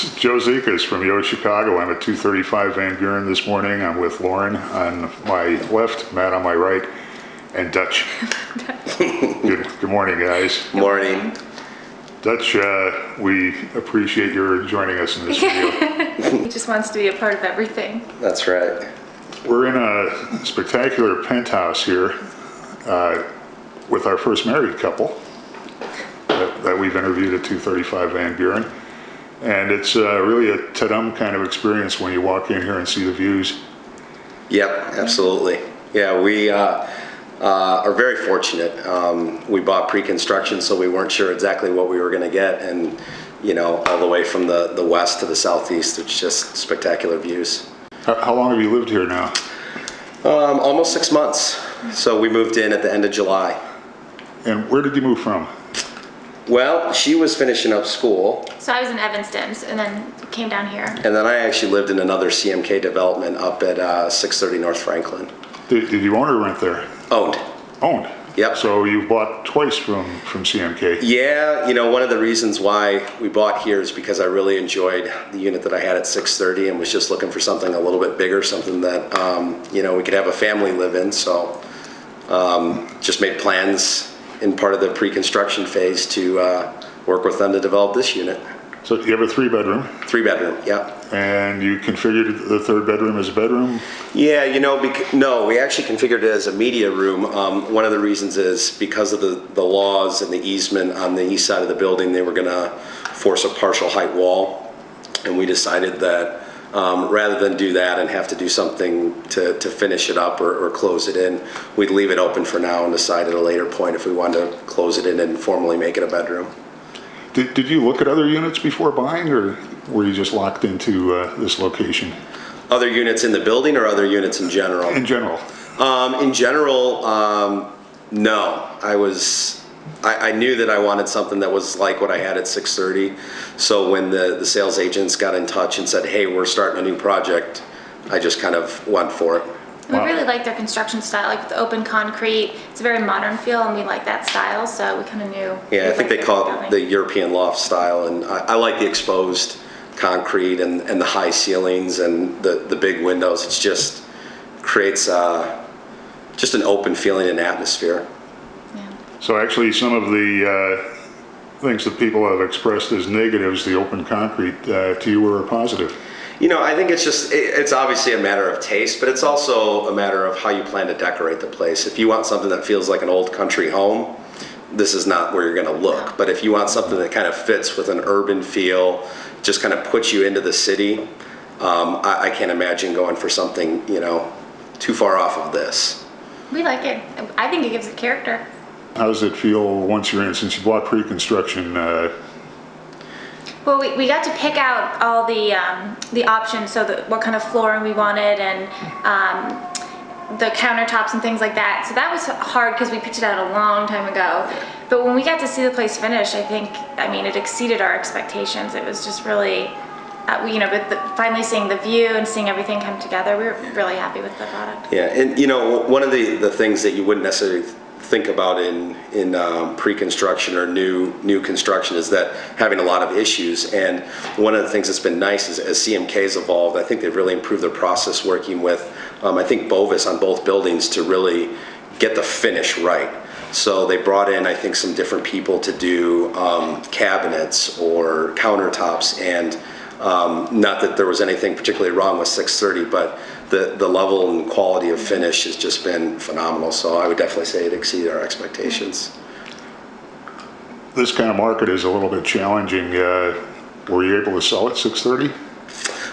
Joe Zikas from YoChicago. I'm at 235 Van Buren this morning. I'm with Lauren on my left, Matt on my right, and Dutch. Good morning, guys. Morning. Dutch, we appreciate your joining us in this video. He just wants to be a part of everything. That's right. We're in a spectacular penthouse here with our first married couple that we've interviewed at 235 Van Buren. And it's really a ta-dum kind of experience when you walk in here and see the views. Yep, absolutely. Yeah, we are very fortunate. We bought pre-construction, so we weren't sure exactly what we were going to get. And, you know, all the way from the west to the southeast, it's just spectacular views. How long have you lived here now? Almost 6 months. So we moved in at the end of July. And where did you move from? Well, she was finishing up school. So I was in Evanston and then came down here. And then I actually lived in another CMK development up at 630 North Franklin. Did you own or rent there? Owned. Owned? Yep. So you bought twice from CMK? Yeah, you know, one of the reasons why we bought here is because I really enjoyed the unit that I had at 630 and was just looking for something a little bit bigger, something that, you know, we could have a family live in. So just made plans in part of the pre-construction phase to work with them to develop this unit. So you have a 3-bedroom? 3-bedroom, yeah. And you configured the 3rd bedroom as a bedroom? Yeah, you know, no, we actually configured it as a media room. One of the reasons is because of the laws and the easement on the east side of the building, they were going to force a partial height wall. And we decided that rather than do that and have to do something to finish it up or close it in, we'd leave it open for now and decide at a later point if we wanted to close it in and formally make it a bedroom. Did you look at other units before buying, or were you just locked into this location? Other units in the building or other units in general? In general. In general, no. I knew that I wanted something that was like what I had at 630. So when the sales agents got in touch and said, hey, we're starting a new project, I just kind of went for it. We really like their construction style, like the open concrete. It's a very modern feel, and we like that style, so we kind of knew. Yeah, I think they call it the European loft style, and I like the exposed concrete and the high ceilings and the big windows. It just creates just an open feeling and atmosphere. Yeah. So actually some of the things that people have expressed as negatives, the open concrete, to you were a positive. You know, I think it's obviously a matter of taste, but it's also a matter of how you plan to decorate the place. If you want something that feels like an old country home, this is not where you're going to look. But if you want something that kind of fits with an urban feel, just kind of puts you into the city, I can't imagine going for something, you know, too far off of this. We like it. I think it gives it character. How does it feel once you're in, since you bought pre-construction? Well, we got to pick out all the options, so what kind of flooring we wanted and the countertops and things like that. So that was hard because we picked it out a long time ago. But when we got to see the place finished, I mean, it exceeded our expectations. It was just really, you know, finally seeing the view and seeing everything come together, we were really happy with the product. Yeah, and you know, one of the things that you wouldn't necessarily think about in pre-construction or new construction is that having a lot of issues. And one of the things that's been nice is as CMK's evolved, I think they've really improved their process working with, I think, Bovis on both buildings to really get the finish right. So they brought in, I think, some different people to do cabinets or countertops, and not that there was anything particularly wrong with 630, but the level and quality of finish has just been phenomenal. So I would definitely say it exceeded our expectations. This kind of market is a little bit challenging. Were you able to sell at 630?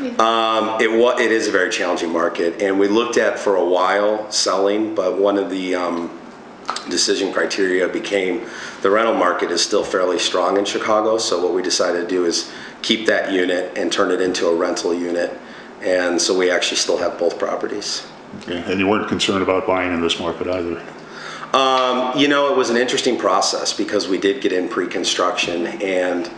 It is a very challenging market, and we looked at for a while selling, but one of the decision criteria became the rental market is still fairly strong in Chicago. So what we decided to do is keep that unit and turn it into a rental unit. And so we actually still have both properties. Okay. And you weren't concerned about buying in this market either? You know, it was an interesting process because we did get in pre-construction, and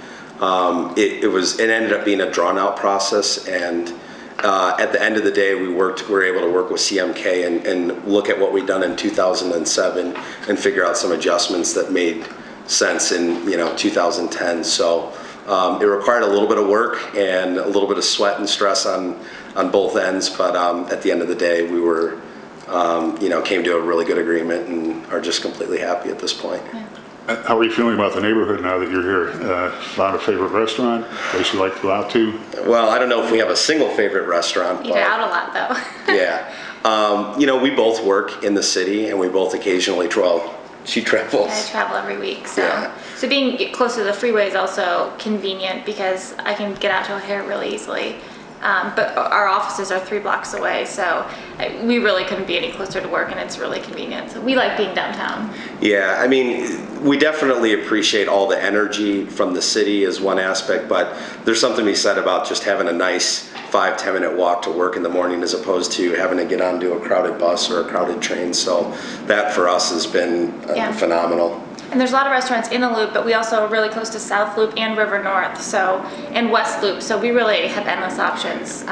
it ended up being a drawn-out process. And at the end of the day, we were able to work with CMK and look at what we'd done in 2007 and figure out some adjustments that made sense in 2010. So It required a little bit of work and a little bit of sweat and stress on both ends, but at the end of the day, we were, came to a really good agreement and are just completely happy at this point. Yeah. How are you feeling about the neighborhood now that you're here? Found a favorite restaurant, place you like to go out to? Well, I don't know if we have a single favorite restaurant. You're out a lot, though. Yeah. We both work in the city, and we both occasionally she travels. I travel every week, so Yeah. so being close to the freeway is also convenient because I can get out to O'Hare really easily. But our offices are 3 blocks away, so we really couldn't be any closer to work, and it's really convenient. So we like being downtown. Yeah, I mean, we definitely appreciate all the energy from the city as one aspect, but there's something to be said about just having a nice 5-10 minute walk to work in the morning as opposed to having to get onto a crowded bus or a crowded train. So that for us has been phenomenal. And there's a lot of restaurants in the Loop, but we also are really close to South Loop and River North, and West Loop. So we really have endless options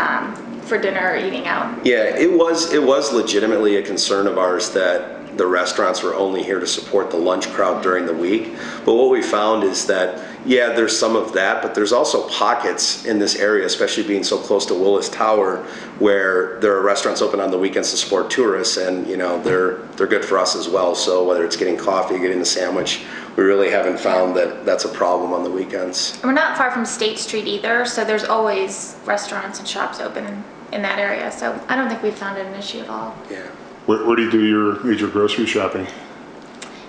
for dinner or eating out. Yeah, it was legitimately a concern of ours that the restaurants were only here to support the lunch crowd during the week. But what we found is that, yeah, there's some of that, but there's also pockets in this area, especially being so close to Willis Tower, where there are restaurants open on the weekends to support tourists, and they're good for us as well. So whether it's getting coffee, getting the sandwich, we really haven't found that that's a problem on the weekends. And we're not far from State Street either, so there's always restaurants and shops open in that area. So I don't think we've found it an issue at all. Yeah. Where do you do your major grocery shopping?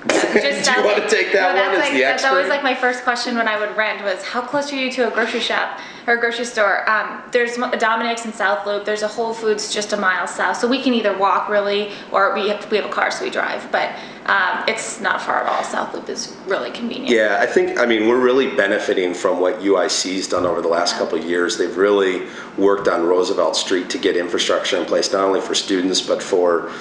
Do you want to take that one as the That's expert? always like my first question when I would rent was, how close are you to a grocery shop or a grocery store? There's a Dominick's in South Loop. There's a Whole Foods just a mile south. So we can either walk really, or we have a car, so we drive. But it's not far at all. South Loop is really convenient. Yeah, we're really benefiting from what UIC's done over the last couple of years. They've really worked on Roosevelt Street to get infrastructure in place, not only for students, but for,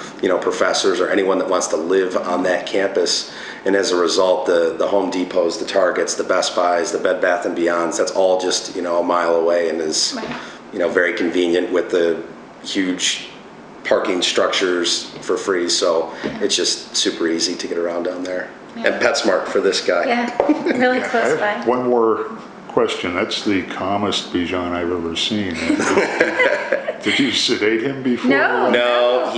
professors or anyone that wants to live on that campus. And as a result, the Home Depots, the Targets, the Best Buys, the Bed Bath & Beyonds, that's all just, a mile away and is, very convenient with the huge parking structures for free. So it's just super easy to get around down there. Yeah. And PetSmart for this guy. Yeah, really I close have by. one more question. That's the calmest Bichon I've ever seen. Did you sedate him before? No.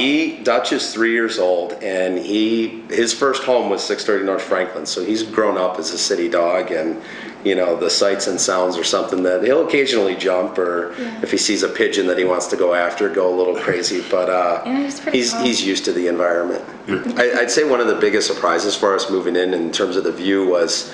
Dutch is 3 years old, and his first home was 630 North Franklin, so he's grown up as a city dog, and the sights and sounds are something that he'll occasionally jump, or if he sees a pigeon that he wants to go after, go a little crazy, but he's used to the environment. I'd say one of the biggest surprises for us moving in terms of the view was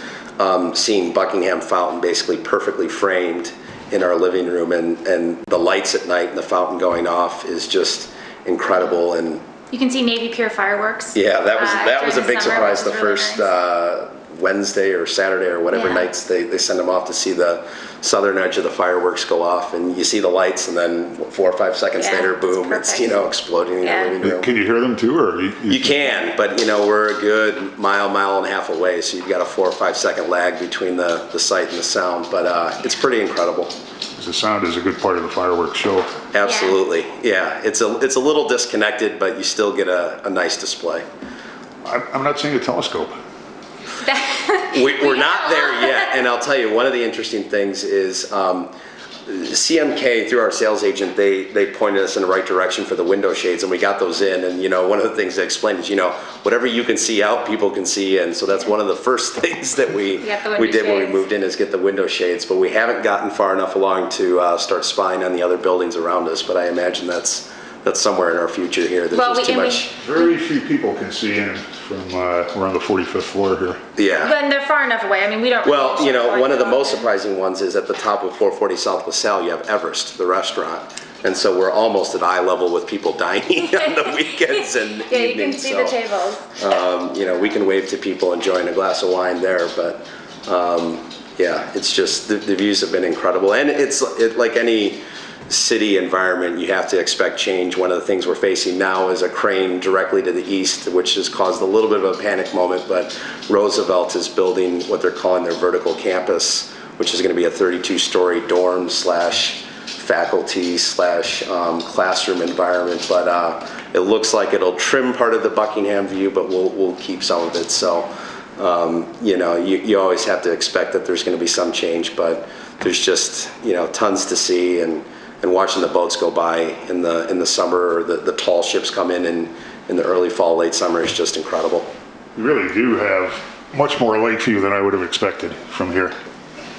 seeing Buckingham Fountain basically perfectly framed in our living room, and the lights at night and the fountain going off is just incredible. And you can see Navy Pier fireworks. Yeah, that was a big summer, surprise. The really first nice. Wednesday or Saturday or whatever nights they send them off to see the southern edge of the fireworks go off, and you see the lights, and then 4 or 5 seconds later, boom, it's exploding in your living room. Can you hear them too, or you can, but we're a good mile and a half away, so you've got a 4 or 5 second lag between the sight and the sound, but it's pretty incredible. The sound is a good part of the fireworks show. Absolutely, yeah. It's a little disconnected, but you still get a nice display. I'm not seeing a telescope. We're not there yet, and I'll tell you, one of the interesting things is CMK, through our sales agent, they pointed us in the right direction for the window shades, and we got those in, and one of the things they explained is, whatever you can see out, people can see in, so that's one of the first things that we did when we moved in, is get the window shades, but we haven't gotten far enough along to start spying on the other buildings around us, but I imagine that's somewhere in our future here. There's just too much. Very few people can see in from we're on the 45th floor here. Yeah. But they're far enough away. I mean, we don't. Well, one of the most surprising ones is at the top of 440 South LaSalle, you have Everest, the restaurant. And so we're almost at eye level with people dining on the weekends and evenings. You can see the tables. We can wave to people enjoying a glass of wine there, but it's just the views have been incredible. And it's like any city environment, you have to expect change. One of the things we're facing now is a crane directly to the east, which has caused a little bit of a panic moment, but Roosevelt is building what they're calling their vertical campus, which is going to be a 32-story dorm / faculty / classroom environment, but it looks like it'll trim part of the Buckingham view, but we'll keep some of it. So You know, you always have to expect that there's going to be some change, but there's just, you know, tons to see, and watching the boats go by in the summer, or the tall ships come in the early fall, late summer is just incredible. You really do have much more lake view than I would have expected from here.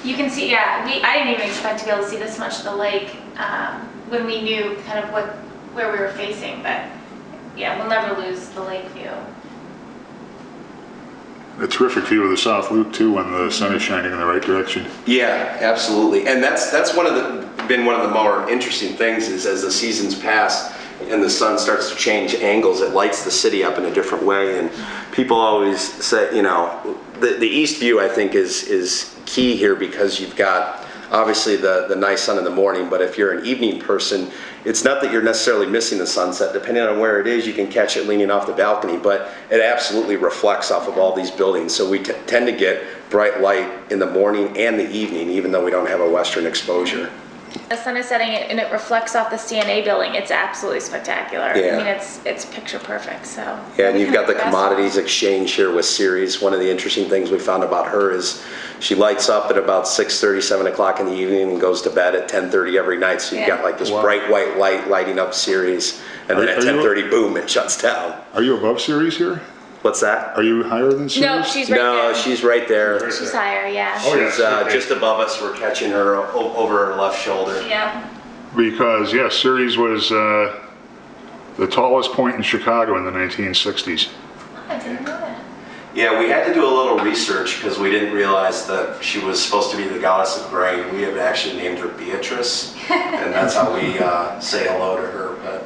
You can see, yeah, I didn't even expect to be able to see this much of the lake when we knew kind of where we were facing, but yeah, we'll never lose the lake view. A terrific view of the South Loop too when the sun is shining in the right direction. Yeah, absolutely. And that's been one of the more interesting things is as the seasons pass and the sun starts to change angles, it lights the city up in a different way. And people always say, you know, the east view I think is key here because you've got obviously the nice sun in the morning, but if you're an evening person, it's not that you're necessarily missing the sunset. Depending on where it is, you can catch it leaning off the balcony, but it absolutely reflects off of all these buildings. So we tend to get bright light in the morning and the evening, even though we don't have a western exposure. The sun is setting and it reflects off the CNA building. It's absolutely spectacular. Yeah. I mean, it's picture perfect, so. Yeah, and you've got the commodities exchange here with Ceres. One of the interesting things we found about her is she lights up at about 6:30, 7 o'clock in the evening and goes to bed at 10:30 every night. So you've got like this bright white light lighting up Ceres, and then at 10:30, boom, it shuts down. Are you above Ceres here? What's that? Are you higher than Ceres? No, she's right there. No, she's right there. She's higher, yeah. Oh, yeah. She's just above us. We're catching her over her left shoulder. Yeah. Because, yes, Ceres was the tallest point in Chicago in the 1960s. I didn't know that. Yeah, we had to do a little research because we didn't realize that she was supposed to be the goddess of grain. We have actually named her Beatrice, and that's how we say hello to her. But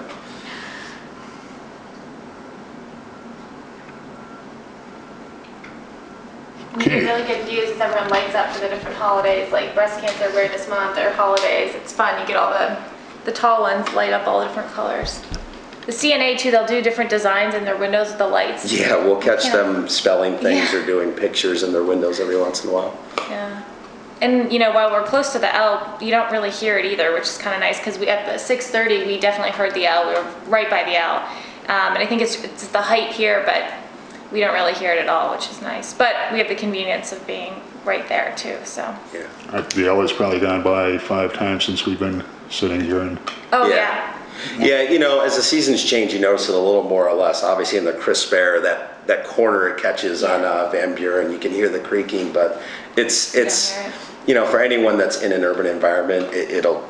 You get really good views as everyone lights up for the different holidays, like Breast Cancer Awareness Month or holidays. It's fun. You get all the tall ones light up all the different colors. The CNA too, they'll do different designs in their windows with the lights. yeah, we'll catch them spelling things Yeah. or doing pictures in their windows every once in a while. Yeah. And you know, while we're close to the L, you don't really hear it either, which is kind of nice because we at the 6:30 we definitely heard the L. We were right by the L, and I think it's the height here, but we don't really hear it at all, which is nice. But we have the convenience of being right there too. So. Yeah. The L has probably gone by 5 times since we've been sitting here. And Oh Yeah. yeah. Yeah, you know, as the seasons change, you notice it a little more or less. Obviously, in the crisp air, that corner it catches on Van Buren, you can hear the creaking, but it's hear it. you know, for anyone that's in an urban environment, it'll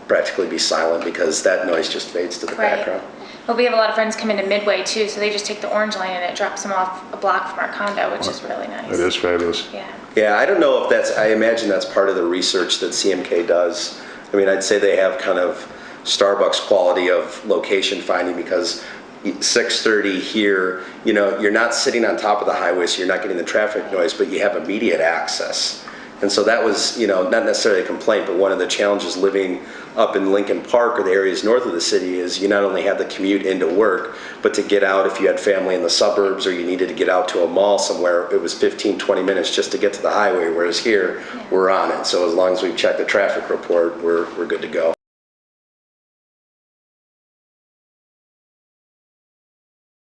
practically be silent because that noise just fades to the background. Well, we have a lot of friends come into Midway too, so they just take the orange line and it drops them off a block from our condo, which is really nice. it is fabulous. Yeah. Yeah, I don't know if I imagine that's part of the research that CMK does. I mean, I'd say they have kind of Starbucks quality of location finding because 6:30 here, you know, you're not sitting on top of the highway, so you're not getting the traffic noise, but you have immediate access. And so that was, you know, not necessarily a complaint, but one of the challenges living up in Lincoln Park or the areas north of the city is you not only have the commute into work, but to get out if you had family in the suburbs or you needed to get out to a mall somewhere, it was 15, 20 minutes just to get to the highway, whereas here, we're on it. So as long as we check the traffic report, we're good to go.